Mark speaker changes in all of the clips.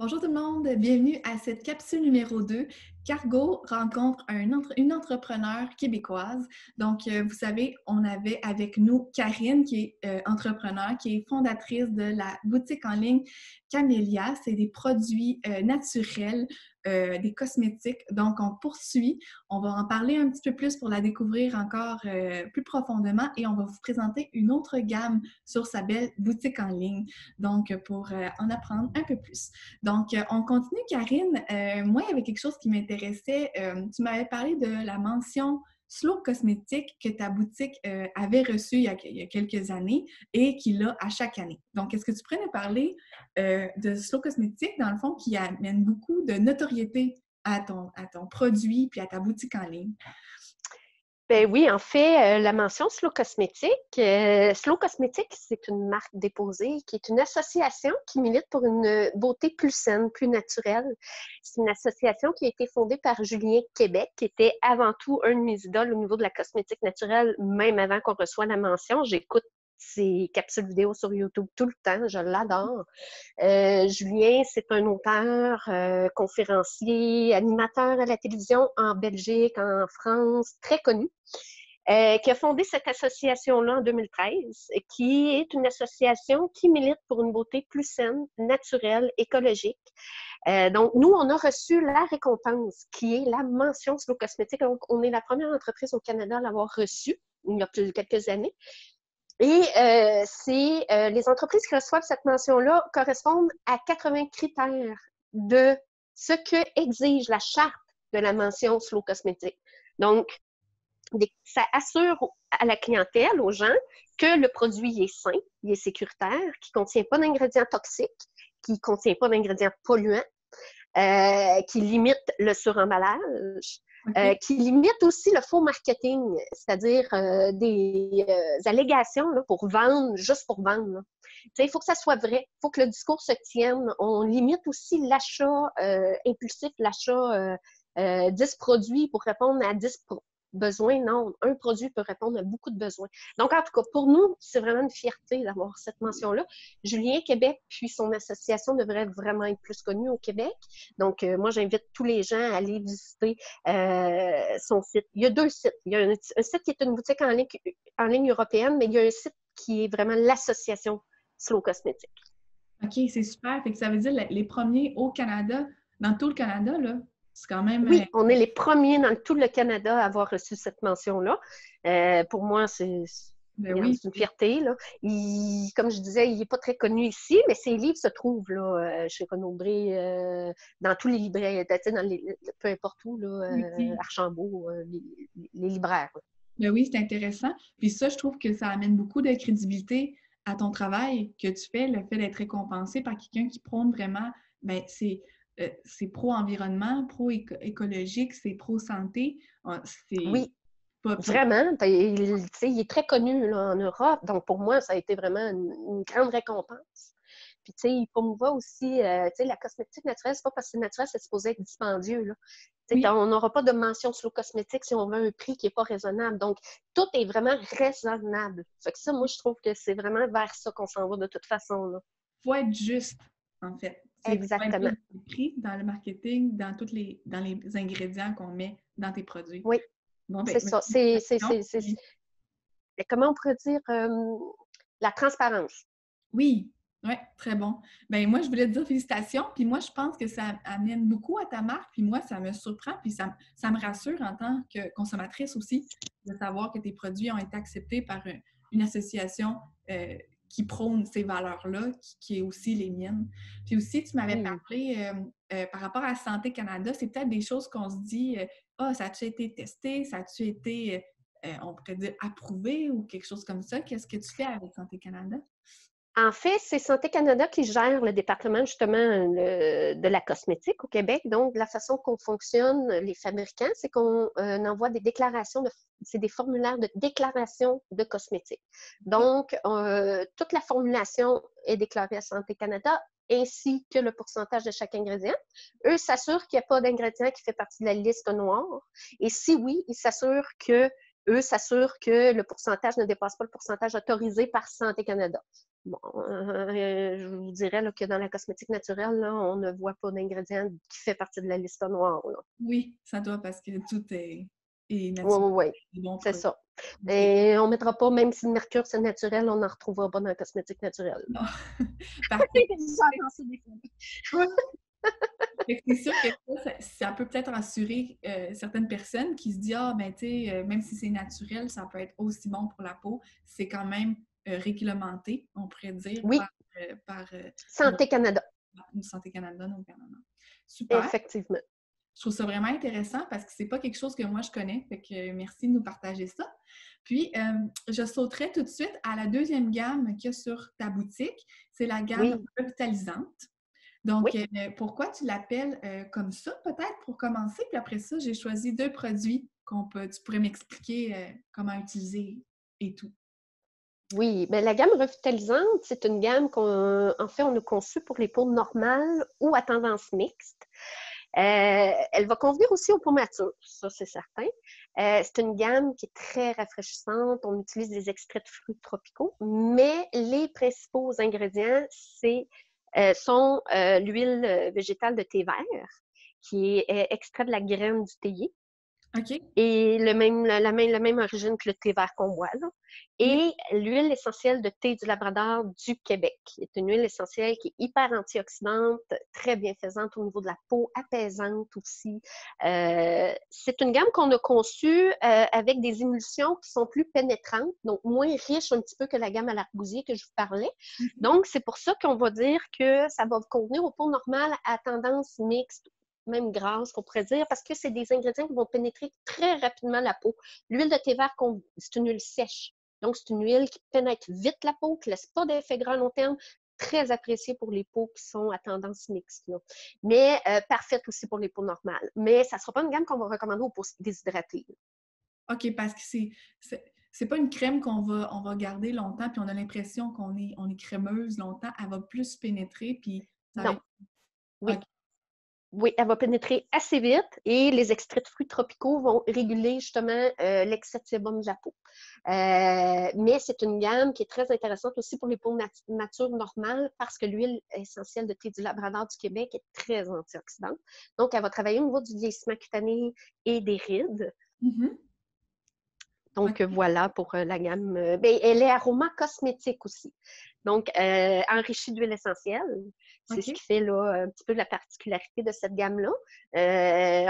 Speaker 1: Bonjour tout le monde, bienvenue à cette capsule numéro 2. Cargo rencontre une entrepreneure québécoise. Donc, vous savez, on avait avec nous Karine, qui est entrepreneur, qui est fondatrice de la boutique en ligne Camélia. C'est des produits naturels, des cosmétiques. Donc, on poursuit. On va en parler un petit peu plus pour la découvrir encore plus profondément et on va vous présenter une autre gamme sur sa belle boutique en ligne. Donc, pour en apprendre un peu plus. Donc, on continue, Karine. Moi, il y avait quelque chose qui m'intéressait. Tu m'avais parlé de la mention Slow Cosmétique que ta boutique avait reçue il y a quelques années et qu'il a à chaque année. Donc, est-ce que tu pourrais nous parler de Slow Cosmétique, dans le fond, qui amène beaucoup de notoriété à ton produit puis à ta boutique en ligne?
Speaker 2: Ben oui, en fait, la mention Slow Cosmétique, Slow Cosmétique, c'est une marque déposée qui est une association qui milite pour une beauté plus saine, plus naturelle. C'est une association qui a été fondée par Julien Québec, qui était avant tout un de mes idoles au niveau de la cosmétique naturelle, même avant qu'on reçoive la mention. J'écoute ses capsules vidéo sur YouTube tout le temps, je l'adore. Julien, c'est un auteur, conférencier, animateur à la télévision en Belgique, en France, très connu, qui a fondé cette association-là en 2013, qui est une association qui milite pour une beauté plus saine, naturelle, écologique. Donc, nous, on a reçu la récompense, qui est la mention Slow Cosmétique. Donc, on est la première entreprise au Canada à l'avoir reçue il y a quelques années. Et les entreprises qui reçoivent cette mention-là correspondent à 80 critères de ce que exige la charte de la mention Slow Cosmétique. Donc, ça assure à la clientèle, aux gens, que le produit est sain, il est sécuritaire, qu'il ne contient pas d'ingrédients toxiques, qu'il ne contient pas d'ingrédients polluants, qui limite le suremballage,
Speaker 1: OK.
Speaker 2: qui limite aussi le faux marketing, c'est-à-dire des allégations là, pour vendre, juste pour vendre. Il faut que ça soit vrai, il faut que le discours se tienne. On limite aussi l'achat impulsif, l'achat 10 produits pour répondre à 10 besoins. Non, un produit peut répondre à beaucoup de besoins. Donc, en tout cas, pour nous, c'est vraiment une fierté d'avoir cette mention-là. Julien Québec, puis son association devrait vraiment être plus connue au Québec. Donc, moi, j'invite tous les gens à aller visiter son site. Il y a deux sites. Il y a un site qui est une boutique en ligne européenne, mais il y a un site qui est vraiment l'association Slow Cosmétique.
Speaker 1: OK, c'est super. Fait que ça veut dire les premiers au Canada, dans tout le Canada, là. C'est quand même.
Speaker 2: Oui, on est les premiers dans tout le Canada à avoir reçu cette mention-là. Pour moi,
Speaker 1: Ben oui.
Speaker 2: c'est une fierté. Là. Comme je disais, il n'est pas très connu ici, mais ses livres se trouvent là, chez Renaud-Bré, dans tous les libraires, peu importe où, là,
Speaker 1: Oui.
Speaker 2: Archambault, les libraires. Là.
Speaker 1: Ben oui, c'est intéressant. Puis ça, je trouve que ça amène beaucoup de crédibilité à ton travail que tu fais, le fait d'être récompensé par quelqu'un qui prône vraiment, ben c'est pro-environnement, pro-écologique, c'est pro-santé. C'est
Speaker 2: Oui,
Speaker 1: pas...
Speaker 2: vraiment. Il est très connu là, en Europe. Donc, pour moi, ça a été vraiment une grande récompense. Puis, tu sais, il promouvoit aussi, tu sais, la cosmétique naturelle, c'est pas parce que c'est naturel, c'est supposé être dispendieux, là.
Speaker 1: Oui,
Speaker 2: On n'aura pas de mention sur le cosmétique si on veut un prix qui n'est pas raisonnable. Donc, tout est vraiment raisonnable. Fait que ça, moi, je trouve que c'est vraiment vers ça qu'on s'en va de toute façon, là.
Speaker 1: faut être juste, en fait. Il faut être
Speaker 2: Exactement.
Speaker 1: juste dans le prix, dans le marketing, dans les ingrédients qu'on met dans tes produits.
Speaker 2: Oui,
Speaker 1: Bon, ben,
Speaker 2: c'est ça.
Speaker 1: félicitations.
Speaker 2: Comment on pourrait dire la transparence.
Speaker 1: Oui, ouais, très bon. Ben moi, je voulais te dire félicitations. Puis moi, je pense que ça amène beaucoup à ta marque. Puis moi, ça me surprend. Puis ça me rassure en tant que consommatrice aussi de savoir que tes produits ont été acceptés par une association euh, qui prône ces valeurs-là, qui est aussi les miennes. Puis aussi, tu m'avais
Speaker 2: Oui.
Speaker 1: parlé par rapport à Santé Canada, c'est peut-être des choses qu'on se dit, ah, ça a-tu été testé, ça a-tu été, on pourrait dire, approuvé ou quelque chose comme ça. Qu'est-ce que tu fais avec Santé Canada?
Speaker 2: En fait, c'est Santé Canada qui gère le département justement de la cosmétique au Québec. Donc, la façon qu'on fonctionne, les fabricants, c'est qu'on envoie des déclarations, c'est des formulaires de déclaration de cosmétiques. Donc, toute la formulation est déclarée à Santé Canada ainsi que le pourcentage de chaque ingrédient. Eux s'assurent qu'il n'y a pas d'ingrédient qui fait partie de la liste noire. Et si oui, ils s'assurent que eux s'assurent que le pourcentage ne dépasse pas le pourcentage autorisé par Santé Canada. Bon, je vous dirais là, que dans la cosmétique naturelle, là, on ne voit pas d'ingrédient qui fait partie de la liste noire. Là.
Speaker 1: Oui, ça doit parce que tout est
Speaker 2: Oui,
Speaker 1: naturel,
Speaker 2: oui, oui,
Speaker 1: des bons
Speaker 2: c'est
Speaker 1: produits.
Speaker 2: ça.
Speaker 1: OK.
Speaker 2: Et on ne mettra pas, même si le mercure c'est naturel, on n'en retrouvera pas dans la cosmétique naturelle.
Speaker 1: Non. Parfait.
Speaker 2: J'entends ça des fois.
Speaker 1: Fait que c'est sûr que ça peut peut-être rassurer certaines personnes qui se disent ah, ben, tu sais, même si c'est naturel, ça peut être aussi bon pour la peau. C'est quand même réglementé, on pourrait dire,
Speaker 2: Oui,
Speaker 1: par
Speaker 2: Santé Canada,
Speaker 1: une Santé Canada au Canada. Super.
Speaker 2: effectivement.
Speaker 1: Je trouve ça vraiment intéressant parce que c'est pas quelque chose que moi je connais. Fait que merci de nous partager ça. Puis, je sauterai tout de suite à la deuxième gamme qu'il y a sur ta boutique. C'est la gamme
Speaker 2: Oui,
Speaker 1: revitalisante. Donc,
Speaker 2: oui.
Speaker 1: pourquoi tu l'appelles comme ça, peut-être, pour commencer? Puis après ça, j'ai choisi 2 produits tu pourrais m'expliquer comment utiliser et tout.
Speaker 2: Oui, bien, la gamme revitalisante, c'est une gamme qu'en fait, on a conçue pour les peaux normales ou à tendance mixte. Elle va convenir aussi aux peaux matures, ça c'est certain. C'est une gamme qui est très rafraîchissante. On utilise des extraits de fruits tropicaux, mais les principaux ingrédients sont l'huile végétale de thé vert, qui est extrait de la graine du théier.
Speaker 1: OK?
Speaker 2: Et la même origine que le thé vert qu'on boit, là.
Speaker 1: Oui.
Speaker 2: Et l'huile essentielle de thé du Labrador du Québec. C'est une huile essentielle qui est hyper antioxydante, très bienfaisante au niveau de la peau, apaisante aussi. C'est une gamme qu'on a conçue avec des émulsions qui sont plus pénétrantes, donc moins riches un petit peu que la gamme à l'argousier que je vous parlais.
Speaker 1: Mhm.
Speaker 2: Donc, c'est pour ça qu'on va dire que ça va convenir aux peaux normales à tendance mixte même grasse, qu'on pourrait dire, parce que c'est des ingrédients qui vont pénétrer très rapidement la peau. L'huile de thé vert, c'est une huile sèche. Donc, c'est une huile qui pénètre vite la peau, qui ne laisse pas d'effet gras à long terme, très appréciée pour les peaux qui sont à tendance mixte. Là. Mais parfaite aussi pour les peaux normales. Mais ça ne sera pas une gamme qu'on va recommander aux peaux déshydratées.
Speaker 1: OK, parce que c'est pas une crème on va garder longtemps, puis on a l'impression on est crémeuse longtemps. Elle va plus pénétrer, puis ça va
Speaker 2: Non,
Speaker 1: être...
Speaker 2: oui.
Speaker 1: OK.
Speaker 2: Oui, elle va pénétrer assez vite et les extraits de fruits tropicaux vont réguler justement l'excès de sébum de la peau. Mais c'est une gamme qui est très intéressante aussi pour les peaux nature normales parce que l'huile essentielle de thé du Labrador du Québec est très antioxydante. Donc, elle va travailler au niveau du vieillissement cutané et des rides.
Speaker 1: Mhm.
Speaker 2: Donc,
Speaker 1: OK.
Speaker 2: voilà pour la gamme. Ben, elle est aroma cosmétique aussi. Donc, enrichie d'huile essentielle. C'est ce
Speaker 1: OK.
Speaker 2: qui fait là, un petit peu la particularité de cette gamme-là.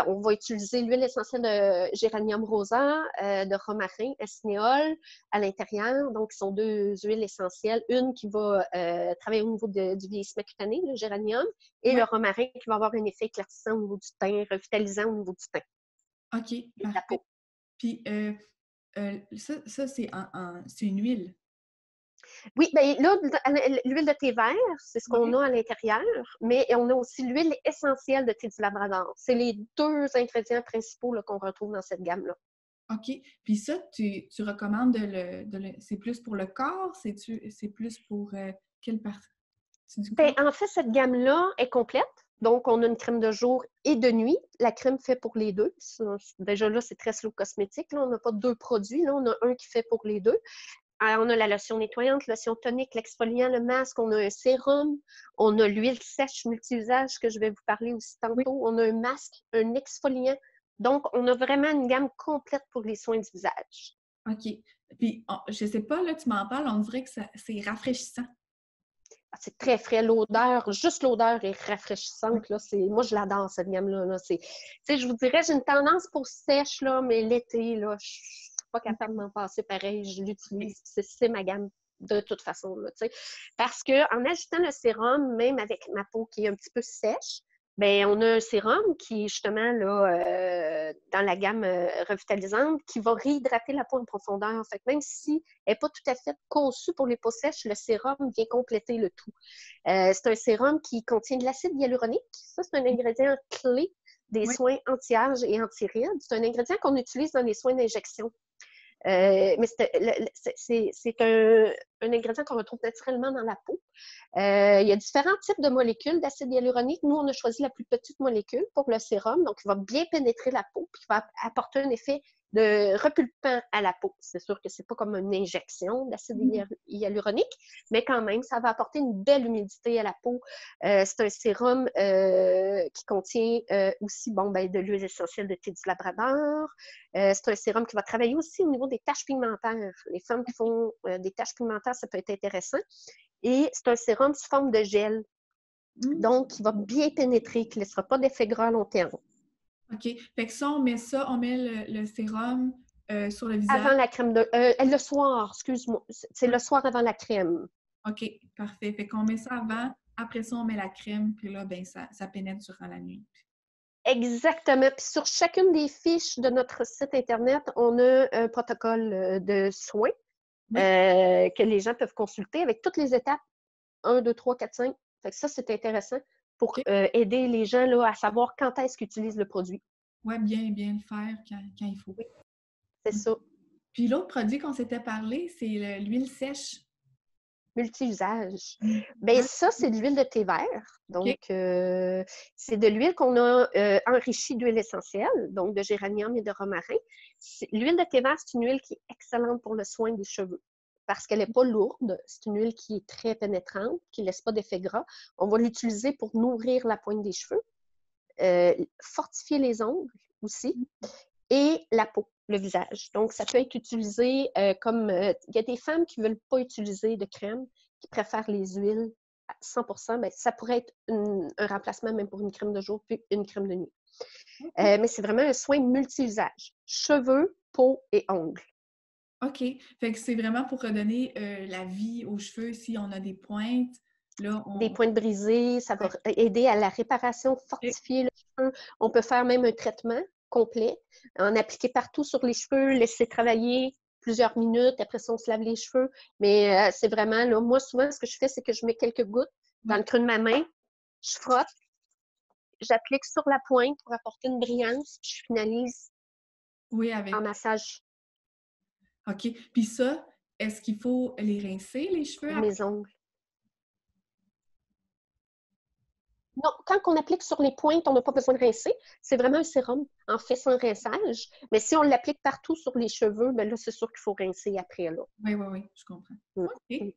Speaker 2: On va utiliser l'huile essentielle de géranium rosa, de romarin, cinéole à l'intérieur. Donc, ce sont deux huiles essentielles. Une qui va travailler au niveau du vieillissement cutané, le géranium, et le
Speaker 1: Ouais.
Speaker 2: romarin qui va avoir un effet éclaircissant au niveau du teint, revitalisant au niveau du teint
Speaker 1: OK,
Speaker 2: et de la
Speaker 1: parfait.
Speaker 2: peau.
Speaker 1: Puis, ça c'est une huile.
Speaker 2: Oui, bien là, l'huile de thé vert, c'est ce qu'on
Speaker 1: Ouais.
Speaker 2: a à l'intérieur, mais on a aussi l'huile essentielle de thé du Labrador. C'est les deux ingrédients principaux qu'on retrouve dans cette gamme-là.
Speaker 1: OK. Puis ça, tu recommandes c'est plus pour le corps? C'est plus pour quelle partie du
Speaker 2: Ben,
Speaker 1: corps?
Speaker 2: en fait, cette gamme-là est complète. Donc, on a une crème de jour et de nuit. La crème fait pour les deux. Déjà là, c'est très slow cosmétique. Là. On n'a pas deux produits. Là. On a un qui fait pour les deux. Alors, on a la lotion nettoyante, lotion tonique, l'exfoliant, le masque, on a un sérum, on a l'huile sèche multi-usage que je vais vous parler aussi
Speaker 1: Oui.
Speaker 2: tantôt, on a un masque, un exfoliant. Donc, on a vraiment une gamme complète pour les soins du visage.
Speaker 1: OK. Puis, je sais pas, là, tu m'en parles, on dirait que c'est rafraîchissant.
Speaker 2: Ah, c'est très frais, l'odeur, juste l'odeur est
Speaker 1: Oui.
Speaker 2: rafraîchissante. Là. Moi, je l'adore, cette gamme-là. Là. Je vous dirais, j'ai une tendance pour sèche, là, mais l'été, là, je suis pas capable de m'en passer pareil. Je
Speaker 1: OK.
Speaker 2: l'utilise. C'est ma gamme de toute façon. Là, parce qu'en ajoutant le sérum, même avec ma peau qui est un petit peu sèche, ben, on a un sérum qui est justement là, dans la gamme revitalisante qui va réhydrater la peau en profondeur. Fait que même si elle n'est pas tout à fait conçue pour les peaux sèches, le sérum vient compléter le tout. C'est un sérum qui contient de l'acide hyaluronique. Ça, c'est un ingrédient clé des
Speaker 1: Oui.
Speaker 2: soins anti-âge et anti-rides. C'est un ingrédient qu'on utilise dans les soins d'injection. Mais c'est un ingrédient qu'on retrouve naturellement dans la peau. Il y a différents types de molécules d'acide hyaluronique. Nous, on a choisi la plus petite molécule pour le sérum, donc il va bien pénétrer la peau, puis il va apporter un effet de repulpant à la peau. C'est sûr que c'est pas comme une injection d'acide hyaluronique, mais quand même, ça va apporter une belle humidité à la peau. C'est un sérum qui contient aussi de l'huile essentielle de thé du Labrador. C'est un sérum qui va travailler aussi au niveau des taches pigmentaires. Les femmes qui font des taches pigmentaires, ça peut être intéressant. Et c'est un sérum sous forme de gel, donc qui va bien pénétrer, qui ne laissera pas d'effet gras à long terme.
Speaker 1: OK. Fait que ça, on met le sérum sur le visage.
Speaker 2: Avant la crème de... le soir, excuse-moi. C'est le soir avant la crème.
Speaker 1: OK, parfait. Fait qu'on met ça avant, après ça, on met la crème, puis là, ben ça pénètre durant la nuit.
Speaker 2: Exactement. Puis sur chacune des fiches de notre site Internet, on a un protocole de soins que les gens peuvent consulter avec toutes les étapes. 1, 2, 3, 4, 5. Fait que ça, c'est intéressant pour aider les gens là, à savoir quand est-ce qu'ils utilisent le produit.
Speaker 1: Oui, bien le faire quand il faut.
Speaker 2: Oui, c'est ça.
Speaker 1: Puis l'autre produit qu'on s'était parlé, c'est l'huile sèche.
Speaker 2: Multi-usage. Bien, ça, c'est de l'huile de thé vert. Donc, c'est de l'huile qu'on a enrichie d'huile essentielle, donc de géranium et de romarin. L'huile de thé vert, c'est une huile qui est excellente pour le soin des cheveux parce qu'elle n'est pas lourde. C'est une huile qui est très pénétrante, qui ne laisse pas d'effet gras. On va l'utiliser pour nourrir la pointe des cheveux, fortifier les ongles aussi et la peau, le visage. Donc, ça peut être utilisé comme... Il y a des femmes qui ne veulent pas utiliser de crème, qui préfèrent les huiles à 100%. Bien, ça pourrait être un remplacement même pour une crème de jour puis une crème de nuit. Mais c'est vraiment un soin multi-usage. Cheveux, peau et ongles.
Speaker 1: OK. Fait que c'est vraiment pour redonner la vie aux cheveux si on a des pointes. Là,
Speaker 2: Des pointes brisées, ça va aider à la réparation, fortifier le cheveu. On peut faire même un traitement complet, en appliquer partout sur les cheveux, laisser travailler plusieurs minutes, après ça, on se lave les cheveux. Mais c'est vraiment, là, moi, souvent, ce que je fais, c'est que je mets quelques gouttes dans le creux de ma main, je frotte, j'applique sur la pointe pour apporter une brillance, puis je finalise en massage.
Speaker 1: OK. Puis ça, est-ce qu'il faut les rincer, les cheveux?
Speaker 2: Mes ongles. Non, quand on applique sur les pointes, on n'a pas besoin de rincer. C'est vraiment un sérum, en fait, sans rinçage. Mais si on l'applique partout sur les cheveux, bien là, c'est sûr qu'il faut rincer après, là.
Speaker 1: Oui, je comprends. OK.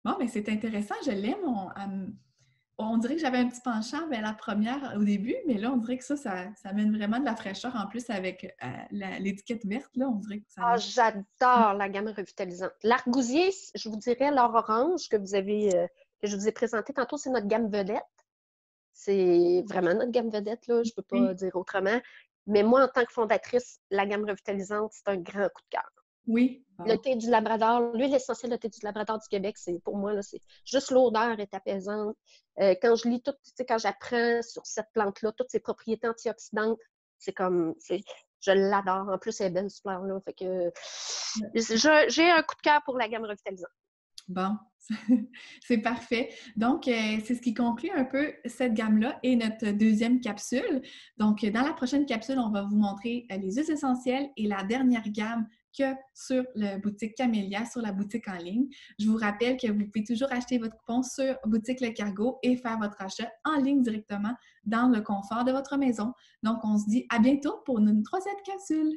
Speaker 1: Bon, mais c'est intéressant, je l'aime. On dirait que j'avais un petit penchant vers la première au début, mais là, on dirait que ça amène vraiment de la fraîcheur en plus avec l'étiquette verte, là. On dirait que ça...
Speaker 2: Ah, j'adore la gamme revitalisante. L'argousier, je vous dirais, l'or orange que je vous ai présenté tantôt, c'est notre gamme vedette. C'est vraiment notre gamme vedette, là. Je ne peux pas dire autrement. Mais moi, en tant que fondatrice, la gamme revitalisante, c'est un grand coup de cœur.
Speaker 1: Oui.
Speaker 2: Le thé du Labrador, l'huile essentielle de thé du Labrador du Québec, c'est pour moi, là, c'est juste l'odeur est apaisante. Quand je lis tout, quand j'apprends sur cette plante-là, toutes ses propriétés antioxydantes, je l'adore. En plus, elle est belle, cette fleur-là. Fait que j'ai un coup de cœur pour la gamme revitalisante.
Speaker 1: Bon, c'est parfait. Donc, c'est ce qui conclut un peu cette gamme-là et notre deuxième capsule. Donc, dans la prochaine capsule, on va vous montrer les huiles essentielles et la dernière gamme que sur la boutique Camélia, sur la boutique en ligne. Je vous rappelle que vous pouvez toujours acheter votre coupon sur Boutique Le Cargo et faire votre achat en ligne directement dans le confort de votre maison. Donc, on se dit à bientôt pour une troisième capsule.